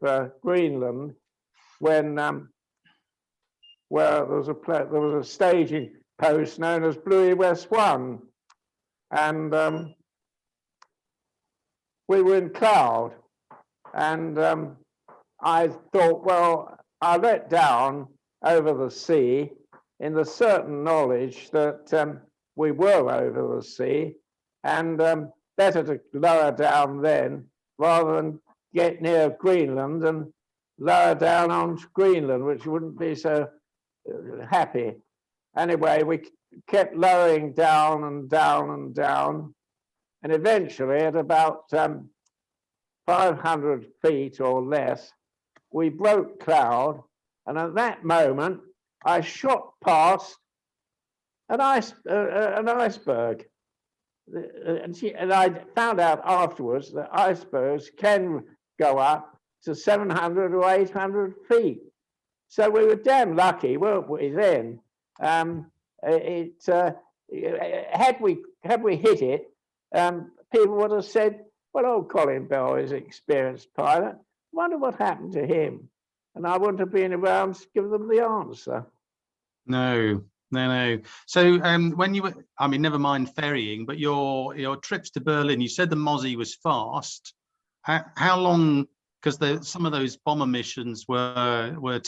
Greenland when where there was a staging post known as Bluey West 1, and we were in cloud, and I thought, well, I'll let down over the sea in the certain knowledge that we were over the sea, and better to lower down then rather than get near Greenland and lower down on Greenland, which wouldn't be so happy. Anyway, we kept lowering down and down and down, and eventually at about 500 feet or less, we broke cloud, and at that moment, I shot past an iceberg. And I found out afterwards that icebergs can go up to 700 or 800 feet. So we were damn lucky, weren't we, then? Had we hit it, people would have said, well, old Colin Bell is an experienced pilot. Wonder what happened to him? And I wouldn't have been around to give them the answer. No. So when you were, I mean, never mind ferrying, but your trips to Berlin, you said the Mozzie was fast. How long? Because some of those bomber missions were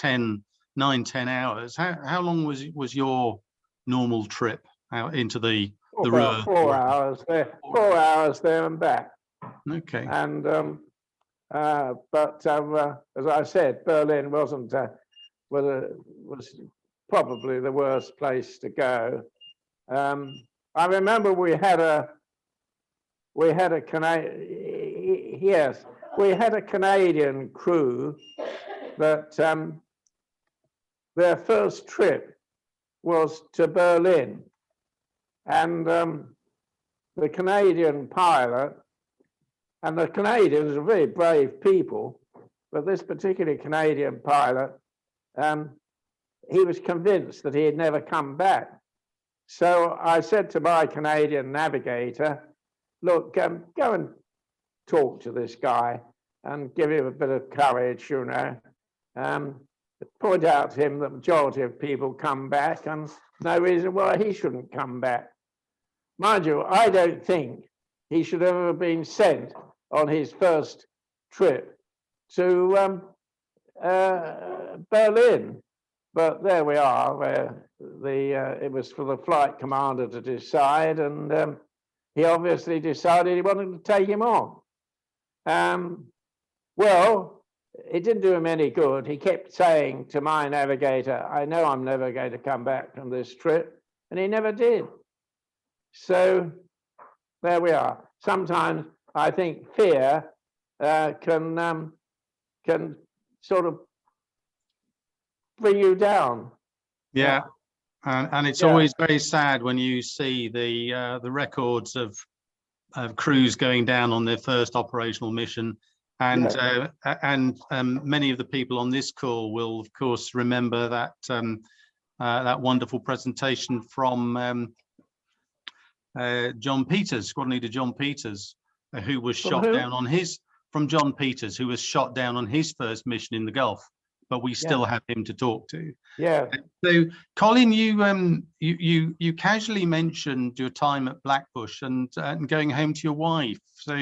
9, 10 hours. How long was your normal trip out into the About 4 hours there, 4 hours there and back. Okay. And but as I said, Berlin was probably the worst place to go. I remember we had a Canadian crew that their first trip was to Berlin, and the Canadian pilot, and the Canadians are very brave people, but this particular Canadian pilot, he was convinced that he had never come back. So I said to my Canadian navigator, look, go and talk to this guy and give him a bit of courage, you know. Point out to him that the majority of people come back and no reason why he shouldn't come back. Mind you, I don't think he should ever have been sent on his first trip to Berlin. But there we are, where it was for the flight commander to decide, and he obviously decided he wanted to take him on. Well, it didn't do him any good. He kept saying to my navigator, I know I'm never going to come back from this trip, and he never did. So there we are. Sometimes I think fear can sort of bring you down. Yeah, and it's always very sad when you see the records of crews going down on their first operational mission, and many of the people on this call will, of course, remember that that wonderful presentation from John Peters, Squadron Leader John Peters, who was shot down on John Peters, who was shot down on his first mission in the Gulf. But we still have him to talk to. Yeah. So, Colin, you casually mentioned your time at Blackbush and going home to your wife. So,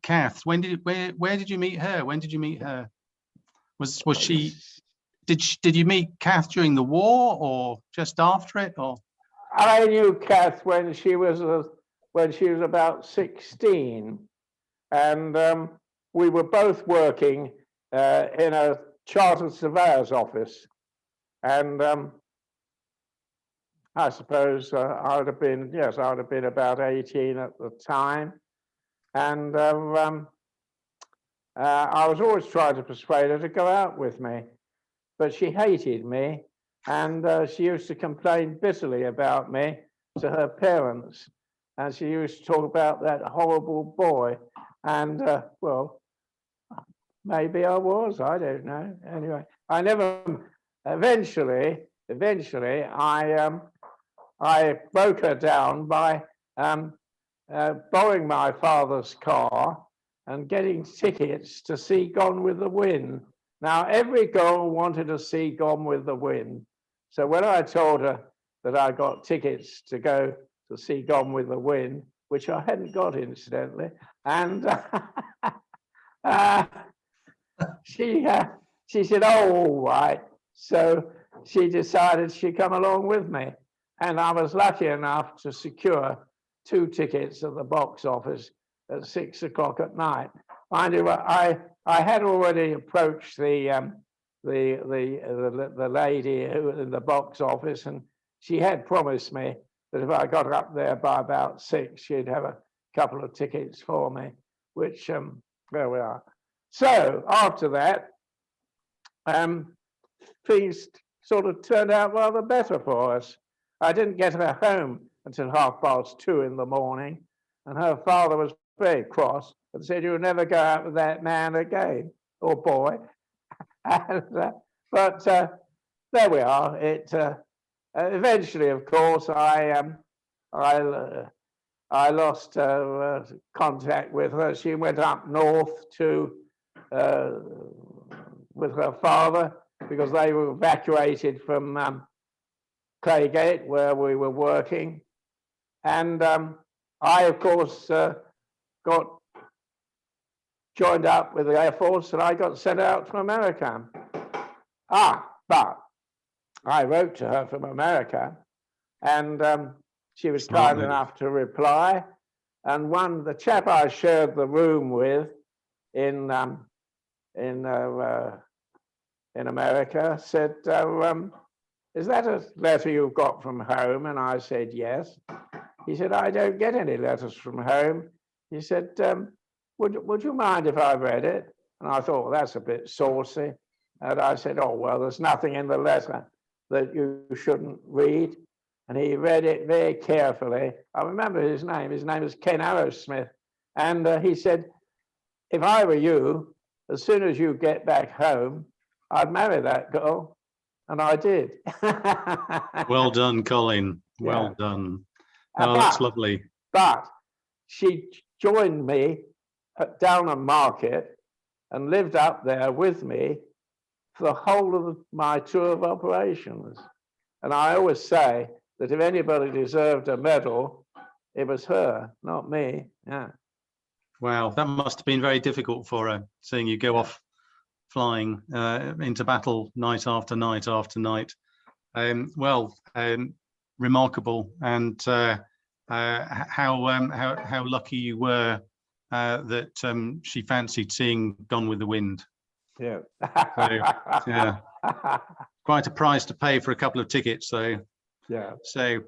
Kath, where did you meet her? When did you meet her? Was she? Did you meet Kath during the war or just after it? Or I knew Kath when she was about 16, and we were both working in a chartered surveyor's office, and I suppose I would have been about 18 at the time, and I was always trying to persuade her to go out with me, but she hated me, and she used to complain bitterly about me to her parents, and she used to talk about that horrible boy, and well, maybe I was, I don't know. Anyway, I never, eventually I broke her down by borrowing my father's car and getting tickets to see Gone with the Wind. Now, every girl wanted to see Gone with the Wind. So when I told her that I got tickets to go to see Gone with the Wind, which I hadn't got incidentally, and she said, "Oh, all right." So she decided she'd come along with me, and I was lucky enough to secure 2 tickets at the box office at 6 o'clock at night. Mind you, I had already approached the lady who was in the box office, and she had promised me that if I got up there by about 6, she'd have a couple of tickets for me, which there we are. So after that, things sort of turned out rather better for us. I didn't get her home until 2:30 in the morning, and her father was very cross and said, "You'll never go out with that man again, or boy." And, but there we are. It eventually, of course, I lost contact with her. She went up north to with her father because they were evacuated from Claygate, where we were working. And I, of course, got joined up with the Air Force, and I got sent out from America. But I wrote to her from America, and she was kind enough to reply. And the chap I shared the room with in America said, "Is that a letter you've got from home?" And I said, "Yes." He said, "I don't get any letters from home." He said, would you mind if I read it?" And I thought, well, that's a bit saucy. And I said, "Oh, well, there's nothing in the letter that you shouldn't read." And he read it very carefully. I remember his name. His name is Ken Arrowsmith. And he said, "If I were you, as soon as you get back home, I'd marry that girl." And I did. Well done, Colin. Well done. Oh, that's lovely. But she joined me at Downham Market and lived up there with me for the whole of my tour of operations. And I always say that if anybody deserved a medal, it was her, not me. Yeah. Wow, that must have been very difficult for her, seeing you go off flying into battle night after night after night. Remarkable, and how lucky you were that she fancied seeing Gone with the Wind. Yeah. So, yeah, quite a price to pay for a couple of tickets, though. Yeah. So,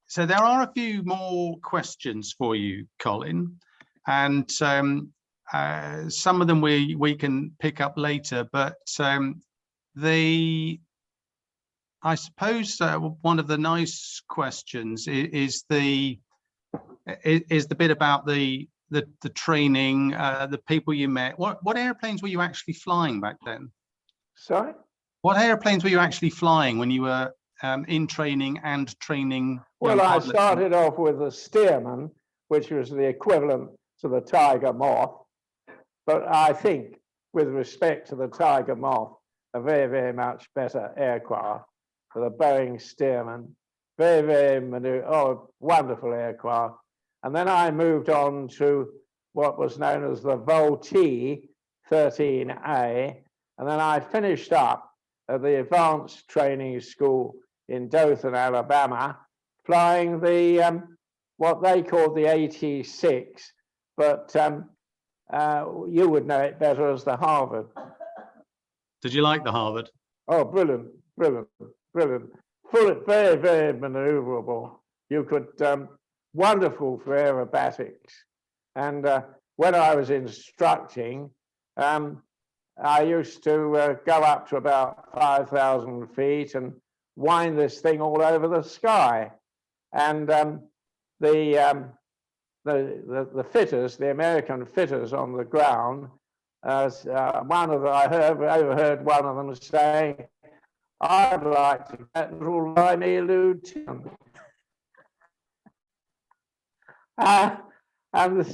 so there are a few more questions for you, Colin, and some of them we can pick up later. But I suppose one of the nice questions is the bit about the training, the people you met. What airplanes were you actually flying back then? Sorry? What airplanes were you actually flying when you were in training and training? Well, I started off with the Stearman, which was the equivalent to the Tiger Moth. But I think, with respect to the Tiger Moth, a very, very much better aircraft, for the Boeing Stearman. Very, very wonderful aircraft. And then I moved on to what was known as the Vultee 13A. And then I finished up at the Advanced Training School in Dothan, Alabama, flying the what they called the 86, but you would know it better as the Harvard. Did you like the Harvard? Oh, brilliant, brilliant, brilliant. Very, very maneuverable. You could, wonderful for aerobatics. And when I was instructing, I used to go up to about 5,000 feet and wind this thing all over the sky. And the fitters, the American fitters on the ground, I overheard one of them say, "I'd like to get little tiny lieutenant." And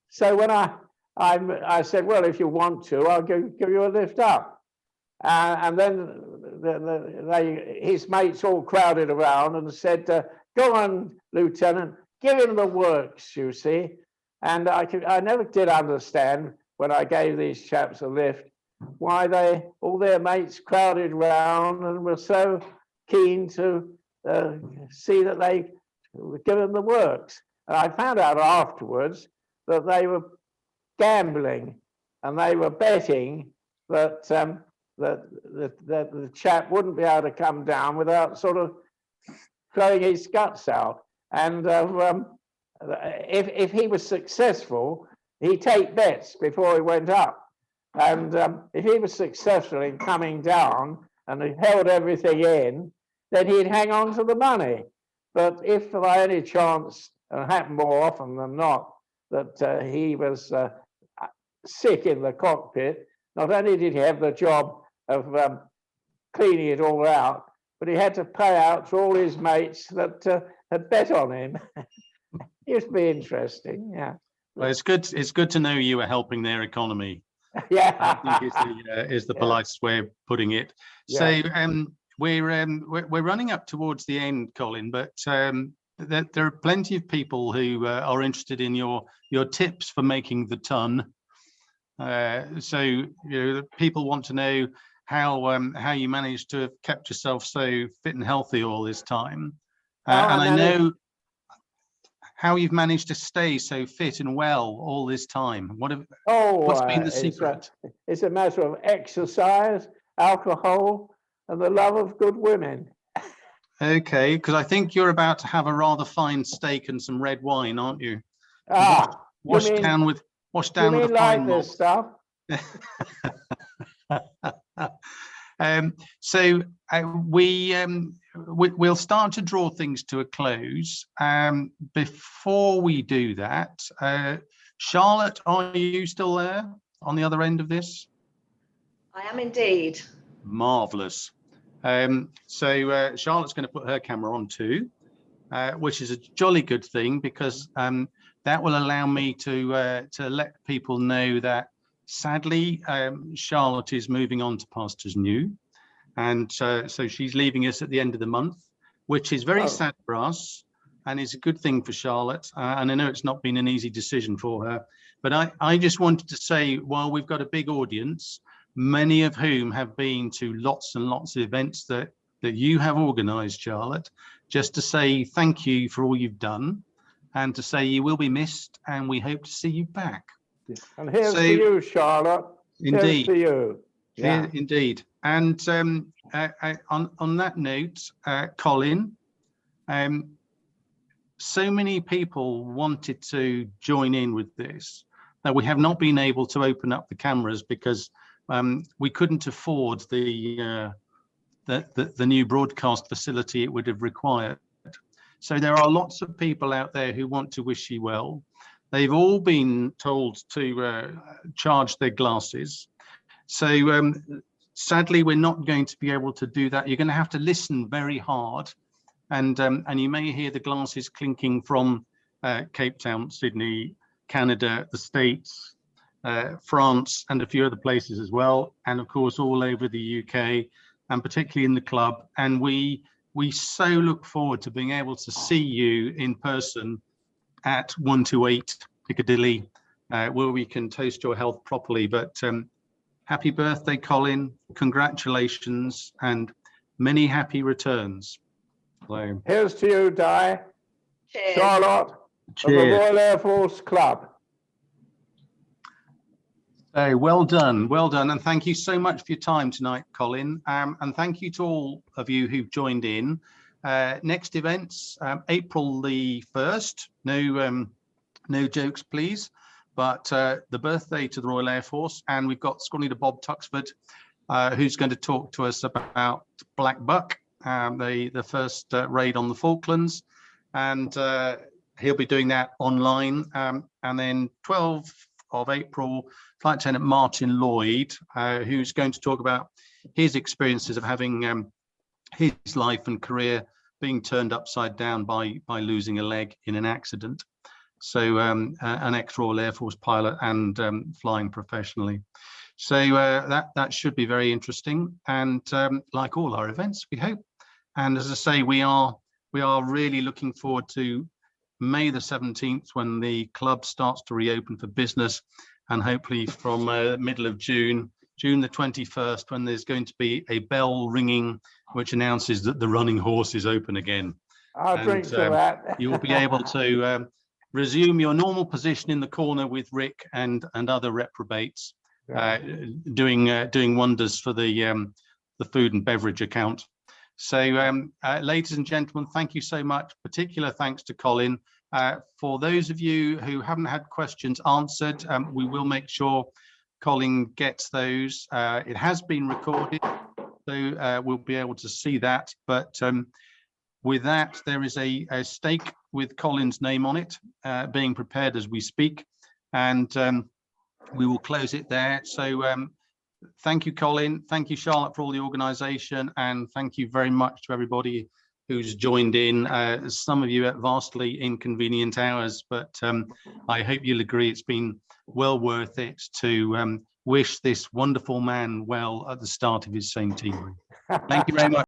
so when I said, "Well, if you want to, I'll give you a lift up." And then his mates all crowded around and said, "Go on, Lieutenant, give him the works, you see." And I never did understand when I gave these chaps a lift why all their mates crowded round and were so keen to see that they give them the works. And I found out afterwards that they were gambling and they were betting that the chap wouldn't be able to come down without sort of throwing his guts out. And if he was successful, he'd take bets before he went up. And if he was successful in coming down and he held everything in, then he'd hang on to the money. But if by any chance, and it happened more often than not, that he was sick in the cockpit, not only did he have the job of cleaning it all out, but he had to pay out to all his mates that had bet on him. It used to be interesting, yeah. Well, it's good. It's good to know you were helping their economy. Yeah, I think is the politest way of putting it. Yeah. So we're running up towards the end, Colin, but there are plenty of people who are interested in your tips for making the ton. So people want to know how you managed to have kept yourself so fit and healthy all this time, and I know how you've managed to stay so fit and well all this time. What's been the secret? It's a matter of exercise, alcohol, and the love of good women. Okay, because I think you're about to have a rather fine steak and some red wine, aren't you? Washed down with a fine malt. This stuff? So we'll start to draw things to a close. Before we do that, Charlotte, are you still there on the other end of this? I am indeed. Marvelous. So Charlotte's going to put her camera on too, which is a jolly good thing, because that will allow me to let people know that sadly Charlotte is moving on to pastures new, and so she's leaving us at the end of the month, which is very sad for us and is a good thing for Charlotte, and I know it's not been an easy decision for her, but I just wanted to say, while we've got a big audience, many of whom have been to lots and lots of events that you have organized, Charlotte, just to say thank you for all you've done, and to say you will be missed and we hope to see you back. And here's to you, Charlotte. Indeed. Here's to you. Yeah. Indeed. And on that note, Colin, so many people wanted to join in with this that we have not been able to open up the cameras because we couldn't afford the new broadcast facility it would have required. So there are lots of people out there who want to wish you well. They've all been told to charge their glasses. So sadly, we're not going to be able to do that. You're going to have to listen very hard, and you may hear the glasses clinking from Cape Town, Sydney, Canada, the States, France, and a few other places as well, and of course all over the UK, and particularly in the club. And we so look forward to being able to see you in person at 128 Piccadilly, where we can toast your health properly. But happy birthday, Colin, congratulations, and many happy returns. So, here's to you, Di. Cheers. Charlotte, of the Royal Air Force Club. So well done, and thank you so much for your time tonight, Colin, and thank you to all of you who've joined in. Next events, April the 1st, no jokes please, but the birthday to the Royal Air Force, and we've got Scrawny to Bob Tuxford, who's going to talk to us about Black Buck, the first raid on the Falklands, and he'll be doing that online. And then 12th of April, Flight Lieutenant Martin Lloyd, who's going to talk about his experiences of having his life and career being turned upside down by losing a leg in an accident. So an ex-Royal Air Force pilot and flying professionally. So that should be very interesting, and like all our events, we hope. And as I say, we are really looking forward to May the 17th, when the club starts to reopen for business, and hopefully from middle of June the 21st, when there's going to be a bell ringing which announces that the running horse is open again. I'll drink to that. You'll be able to resume your normal position in the corner with Rick and other reprobates, doing wonders for the food and beverage account. So ladies and gentlemen, thank you so much. Particular thanks to Colin. For those of you who haven't had questions answered, we will make sure Colin gets those. It has been recorded, so we'll be able to see that. But with that, there is a stake with Colin's name on it being prepared as we speak, and we will close it there. So thank you, Colin. Thank you, Charlotte, for all the organisation, and thank you very much to everybody who's joined in. Some of you at vastly inconvenient hours, but I hope you'll agree it's been well worth it to wish this wonderful man well at the start of his centenary. Thank you very much.